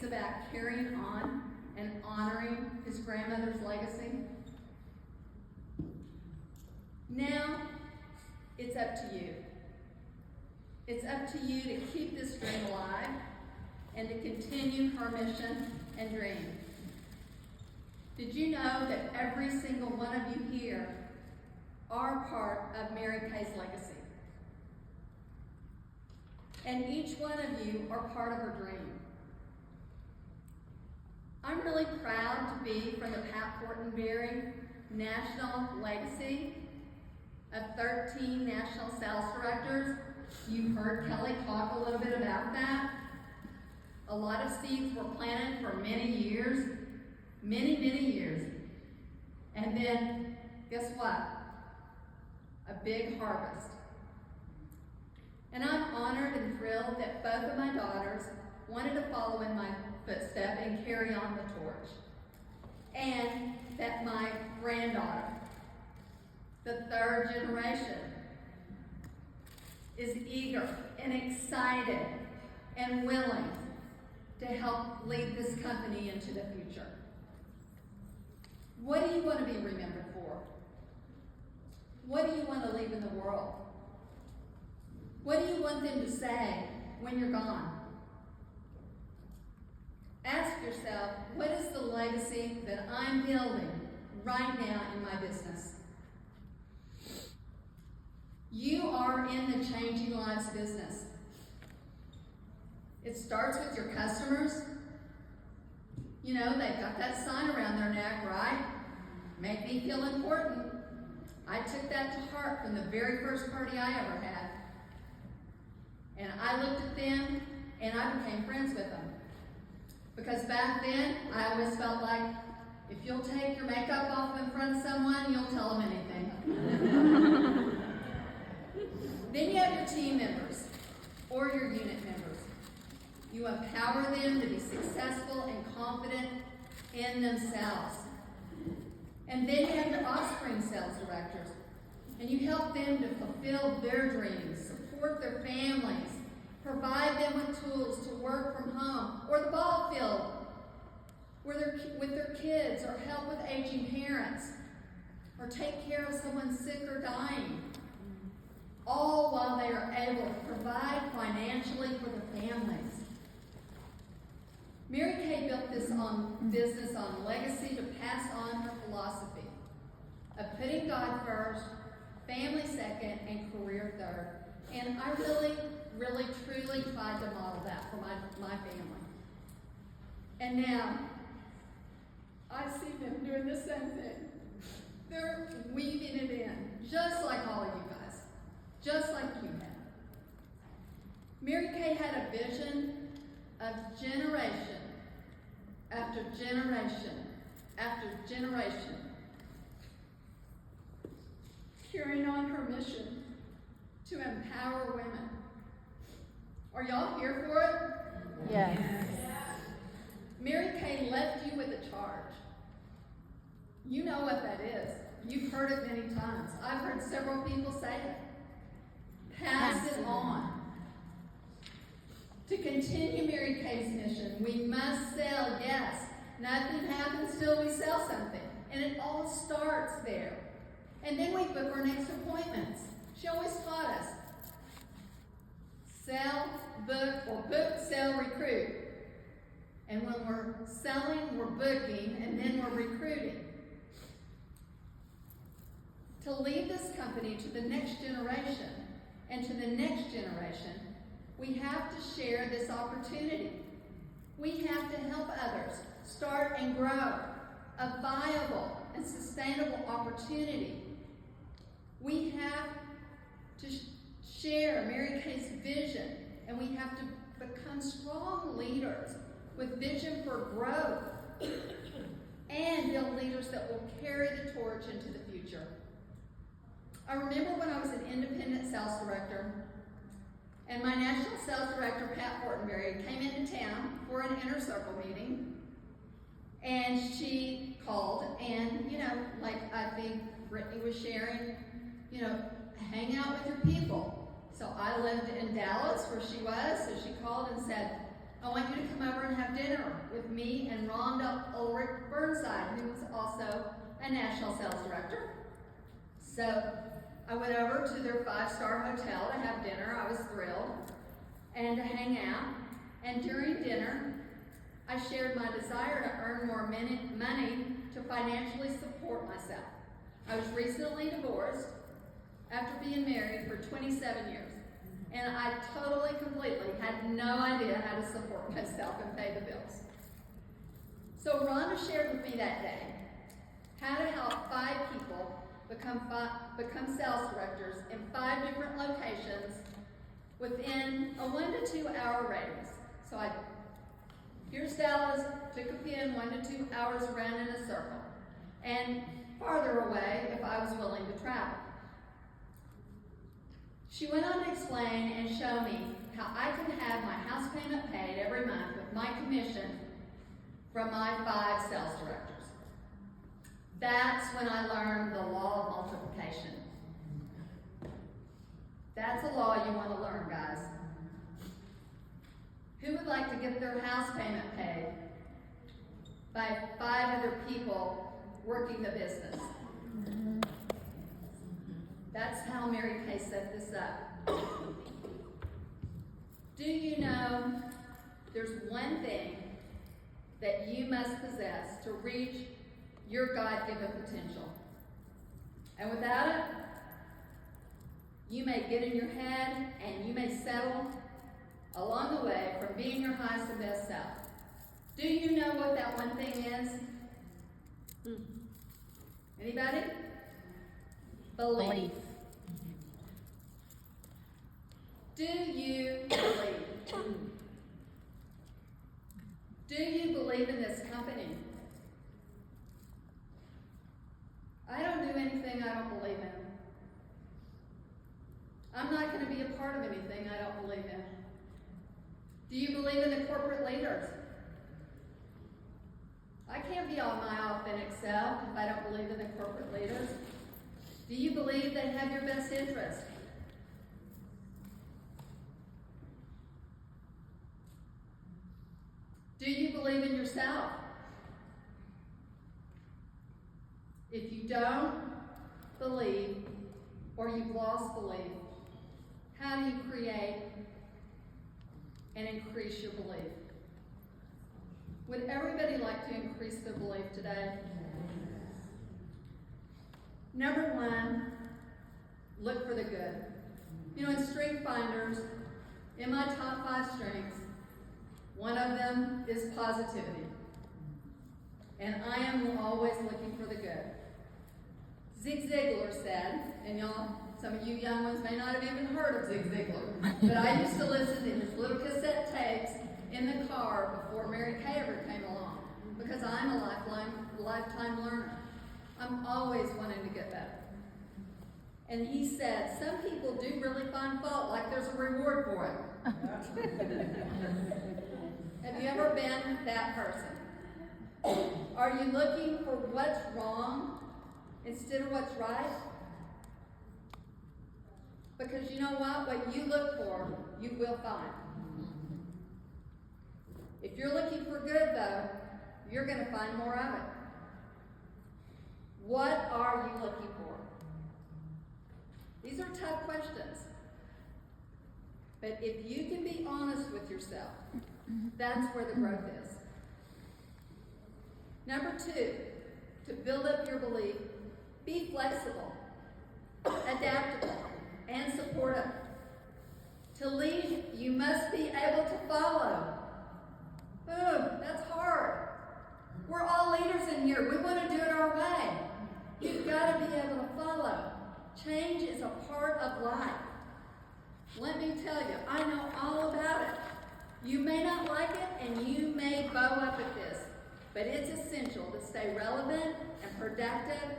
speaks about carrying on and honoring his grandmother's legacy. Now, it's up to you. It's up to you to keep this dream alive and to continue her mission and dream. Did you know that every single one of you here are part of Mary Kay's legacy? And each one of you are part of her dream. I'm really proud to be from the Pat Fortenberry National Legacy of 13 National Sales Directors. You heard Kelly talk a little bit about that. A lot of seeds were planted for many years, many years. And then, guess what? A big harvest. And I'm honored and thrilled that both of my daughters wanted to follow in my footsteps and carry on the torch. And that my granddaughter, the third generation, is eager and excited and willing to help lead this company into the future. What do you want to be remembered for? What do you want to leave in the world? What do you want them to say when you're gone? Ask yourself, what is the legacy that I'm building right now in my business? You are in the changing lives business. It starts with your customers. You know, they've got that sign around their neck, right? Make me feel important. I took that to heart from the very first party I ever had. And I looked at them and I became friends with them. Because back then, I always felt like, if you'll take your makeup off in front of someone, you'll tell them anything. Then you have your team members or your unit members. You empower them to be successful and confident in themselves. And then you have your offspring sales directors. And you help them to fulfill their dreams, support their families, provide them with tools to work from home or the ball field with their kids, or help with aging parents, or take care of someone sick or dying, all while they are able to provide financially for their families. Mary Kay built this business on legacy to pass on her philosophy of putting God first, family second, and career third. And I really, truly tried to model that for my family. And now, I see them doing the same thing. They're weaving it in, just like all of you guys, just like you have. Mary Kay had a vision of generation after generation after generation, carrying on her mission to empower women. Are y'all here for it? Yes. Mary Kay left you with a charge. You know what that is. You've heard it many times. I've heard several people say it. Pass it on. To continue Mary Kay's mission, we must sell, yes. Nothing happens till we sell something. And it all starts there. And then we book our next appointments. She always taught us. Sell, book, or book, sell, recruit. And when we're selling, we're booking, and then we're recruiting. To lead this company to the next generation and to the next generation, we have to share this opportunity. We have to help others start and grow a viable and sustainable opportunity. We have to share Mary Kay's vision, and we have to become strong leaders with vision for growth and build leaders that will carry the torch into the future. I remember when I was an independent sales director, and my national sales director, Pat Fortenberry, came into town for an inner circle meeting, and she called, and, like I think Brittany was sharing, hang out with your people. So I lived in Dallas, where she was, so she called and said, I want you to come over and have dinner with me and Rhonda Ulrich Burnside, who is also a national sales director. So I went over to their 5-star hotel to have dinner. I was thrilled, and to hang out. And during dinner, I shared my desire to earn more money to financially support myself. I was recently divorced after being married for 27 years. And I totally, completely had no idea how to support myself and pay the bills. So Rhonda shared with me that day how to help 5 people become sales directors in 5 different locations within a 1 to 2 hour radius. So here's Dallas, took a pin 1 to 2 hours around in a circle, and farther away if I was willing to travel. She went on to explain and show me how I could have my house payment paid every month with my commission from my 5 sales directors. That's when I learned the law of multiplication. That's a law you want to learn, guys. Who would like to get their house payment paid by 5 other people working the business? That's how Mary Kay set this up. Do you know there's one thing that you must possess to reach your God-given potential? And without it, you may get in your head and you may settle along the way from being your highest and best self. Do you know what that one thing is? Anybody? Belief. Do you believe? Do you believe in this company? I don't do anything I don't believe in. I'm not going to be a part of anything I don't believe in. Do you believe in the corporate leaders? I can't be on my authentic self if I don't believe in the corporate leaders. Do you believe they have your best interest? Do you believe in yourself? If you don't believe, or you've lost belief, how do you create and increase your belief? Would everybody like to increase their belief today? Number 1, look for the good. You know, in Strength Finders, in my top 5 strengths, one of them is positivity. And I am always looking for the good. Zig Ziglar said, and y'all, some of you young ones may not have even heard of Zig Ziglar, but I used to listen to his little cassette tapes in the car before Mary Kay ever came along, because I'm a lifetime learner. I'm always wanting to get better. And he said, some people do really find fault like there's a reward for it. Have you ever been that person? Are you looking for what's wrong instead of what's right? Because you know what you look for, you will find. If you're looking for good, though, you're going to find more of it. What are you looking for? These are tough questions. But if you can be honest with yourself, that's where the growth is. Number 2, to build up your belief, be flexible, adaptable, and supportive. To lead, you must be able to follow. Boom, that's hard. We're all leaders in here. We want to do it our way. You've got to be able to follow. Change is a part of life. Let me tell you, I know all about it. You may not like it, and you may bow up at this, but it's essential to stay relevant and productive.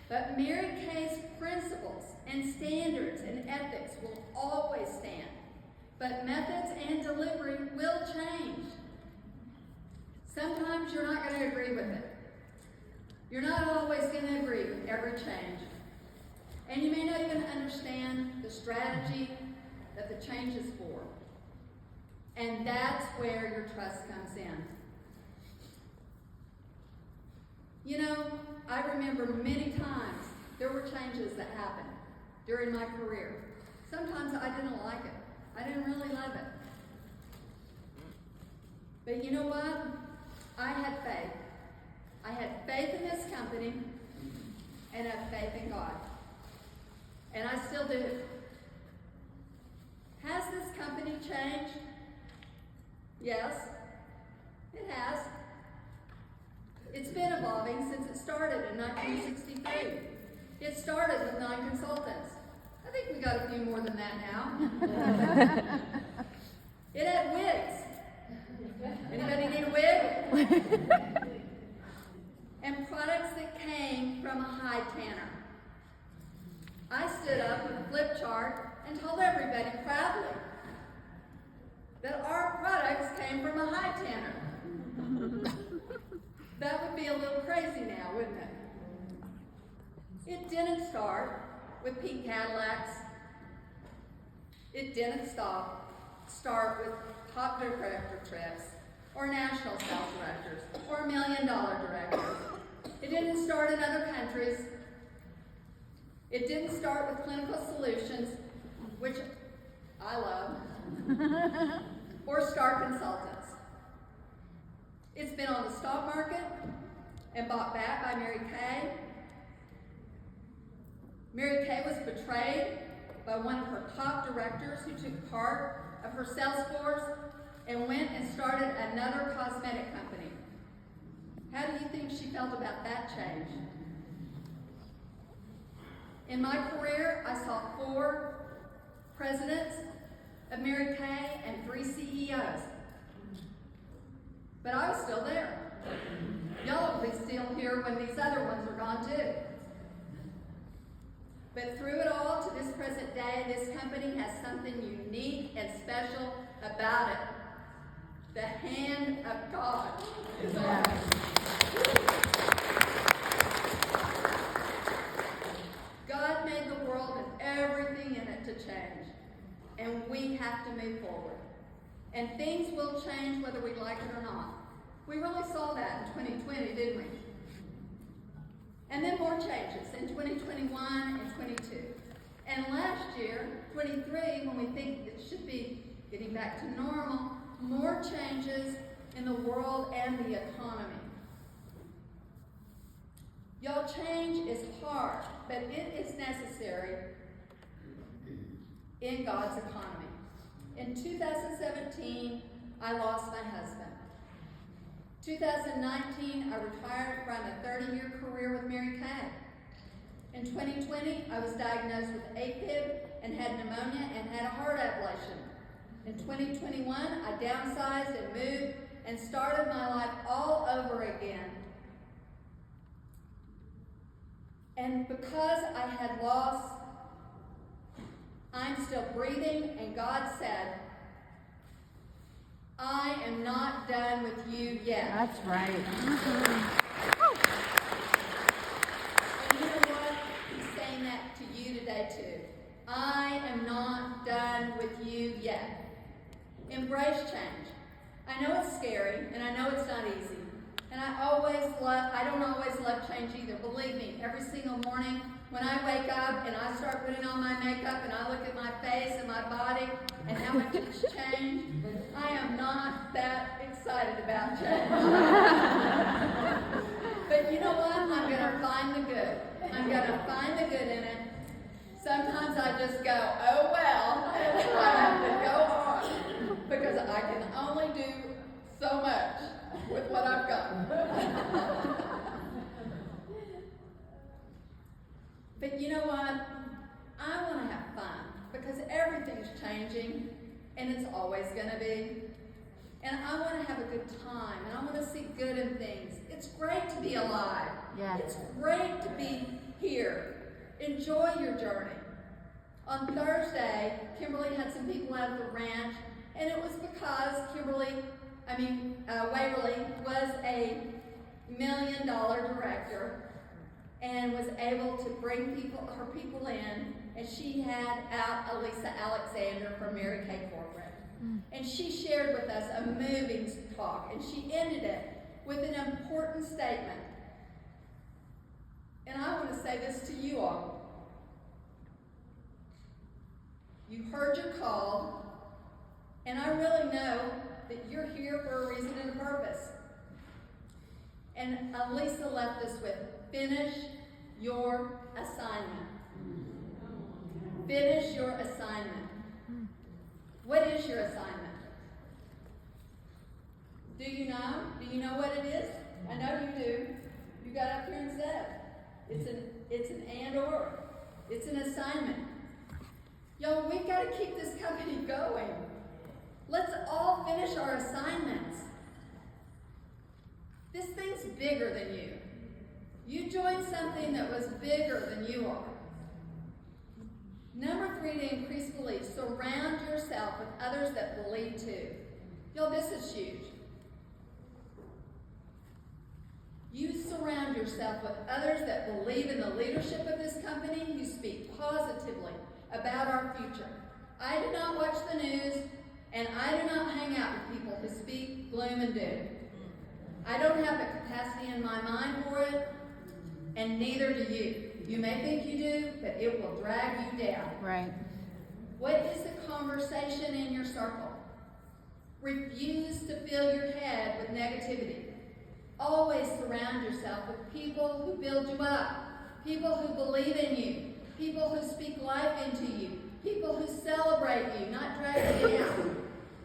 But Mary Kay's principles and standards and ethics will always stand. But methods and delivery will change. Sometimes you're not going to agree with it. You're not always going to agree with every change. And you may not even understand the strategy that the change is for. And that's where your trust comes in. You know, I remember many times there were changes that happened during my career. Sometimes I didn't like it. I didn't really love it. But you know what? I had faith. I had faith in this company and I have faith in God. And I still do. Has this company changed? Yes, it has. It's been evolving since it started in 1963. It started with 9 consultants. I think we got a few more than that now. It had wigs. Anybody need a wig? And products that came from a high tanner. I stood up with a flip chart and told everybody proudly that our products came from a high tanner. That would be a little crazy now, wouldn't it? It didn't start with pink Cadillacs. It didn't start with top director trips, or national sales directors, or $1 million directors. It didn't start in other countries. It didn't start with clinical solutions, which I love, or star consultants. It's been on the stock market and bought back by Mary Kay. Mary Kay was betrayed by one of her top directors who took part of her sales force and went and started another cosmetic company. How do you think she felt about that change? In my career, I saw 4 presidents of Mary Kay and 3 CEOs. But I was still there. Y'all will be still here when these other ones are gone too. But through it all, to this present day, this company has something unique and special about it. The hand of God is on it. God made the world and everything in it to change. And we have to move forward. And things will change whether we like it or not. We really saw that in 2020, didn't we? And then more changes in 2021 and 22. And last year, 23, when we think it should be getting back to normal, more changes in the world and the economy. Y'all, change is hard, but it is necessary in God's economy. In 2017, I lost my husband. 2019, I retired from a 30-year career with Mary Kay. In 2020, I was diagnosed with AFib and had pneumonia and had a heart ablation. In 2021, I downsized and moved and started my life all over again. And because I had lost, I'm still breathing, and God said, I am not done with you yet. That's right. And you know what? He's saying that to you today too. I am not done with you yet. Embrace change. I know it's scary, and I know it's not easy. And I don't always love change either. Believe me, every single morning when I wake up and I start putting on my makeup and I look at my face and my body and how much it's changed, I am not that excited about change. But you know what? I'm going to find the good. I'm going to find the good in it. Sometimes I just go, oh well, I have to go on because I can only do so much with what I've got. But you know what? I want to have fun because everything's changing and it's always going to be. And I want to have a good time and I want to see good in things. It's great to be alive. Yes. It's great to be here. Enjoy your journey. On Thursday, Kimberly had some people out of the ranch, and it was because Waverly was a $1 million director and was able to bring her people in, and she had out Elisa Alexander from Mary Kay Corporate. And she shared with us a moving talk, and she ended it with an important statement. And I want to say this to you all. You heard your call, and I really know that you're here for a reason and a purpose. And Elisa left us with, finish your assignment. Finish your assignment. What is your assignment? Do you know? Do you know what it is? I know you do. You got up here and said it's an and or. It's an assignment. Y'all, we've got to keep this company going. Let's all finish our assignments. This thing's bigger than you. You joined something that was bigger than you are. Number 3, to increase belief. Surround yourself with others that believe too. Y'all, this is huge. You surround yourself with others that believe in the leadership of this company, who speak positively about our future. I do not watch the news, and I do not hang out with people who speak gloom and doom. I don't have the capacity in my mind for it, and neither do you. You may think you do, but it will drag you down. Right. What is the conversation in your circle? Refuse to fill your head with negativity. Always surround yourself with people who build you up, people who believe in you, people who speak life into you, people who celebrate you, not drag you down.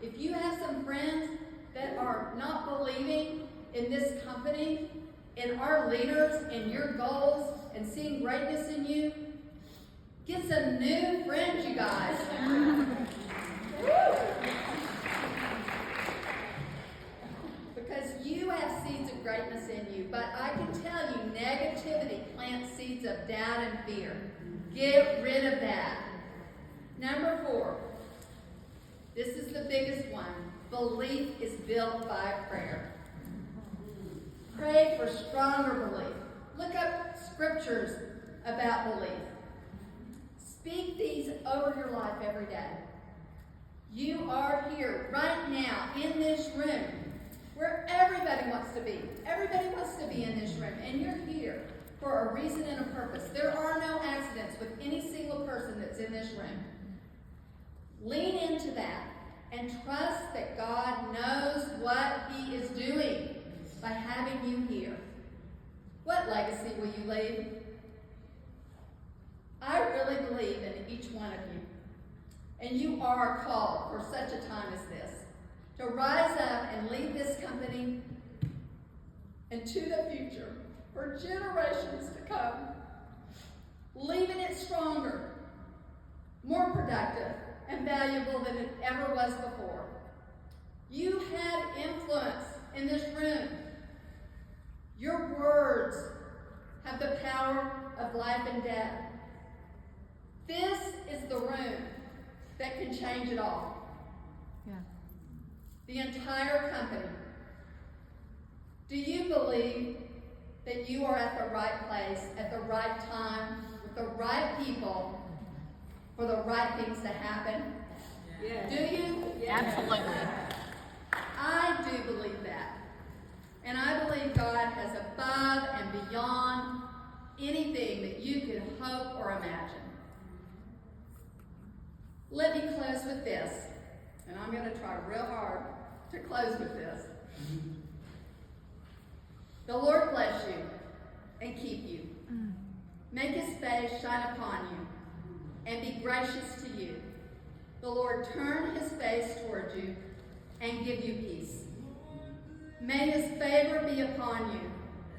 If you have some friends that are not believing in this company, in our leaders, in your goals, and seeing greatness in you, get some new friends, you guys. Because you have seeds of greatness in you, but I can tell you, negativity plants seeds of doubt and fear. Get rid of that. Number 4, this is the biggest one. Belief is built by prayer. Pray for stronger belief. Look up scriptures about belief. Speak these over your life every day. You are here right now in this room where everybody wants to be. Everybody wants to be in this room, and you're here for a reason and a purpose. There are no accidents with any single person that's in this room. Lean into that and trust that God knows what He is doing by having you here. What legacy will you leave? I really believe in each one of you. And you are called for such a time as this to rise up and lead this company into the future for generations to come, leaving it stronger, more productive, and valuable than it ever was before. You have influence in this room. Your words have the power of life and death. This is the room that can change it all. Yeah. The entire company. Do you believe that you are at the right place, at the right time, with the right people, for the right things to happen? Yes. Do you? Yes. Absolutely. I do believe that. And I believe God has above and beyond anything that you could hope or imagine. Let me close with this. And I'm going to try real hard to close with this. The Lord bless you and keep you. Make His face shine upon you and be gracious to you. The Lord turn His face toward you and give you peace. May His favor be upon you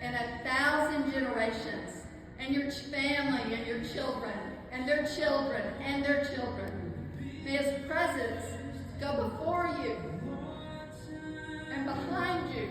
and 1,000 generations, and your family and your children and their children and their children. May His presence go before you and behind you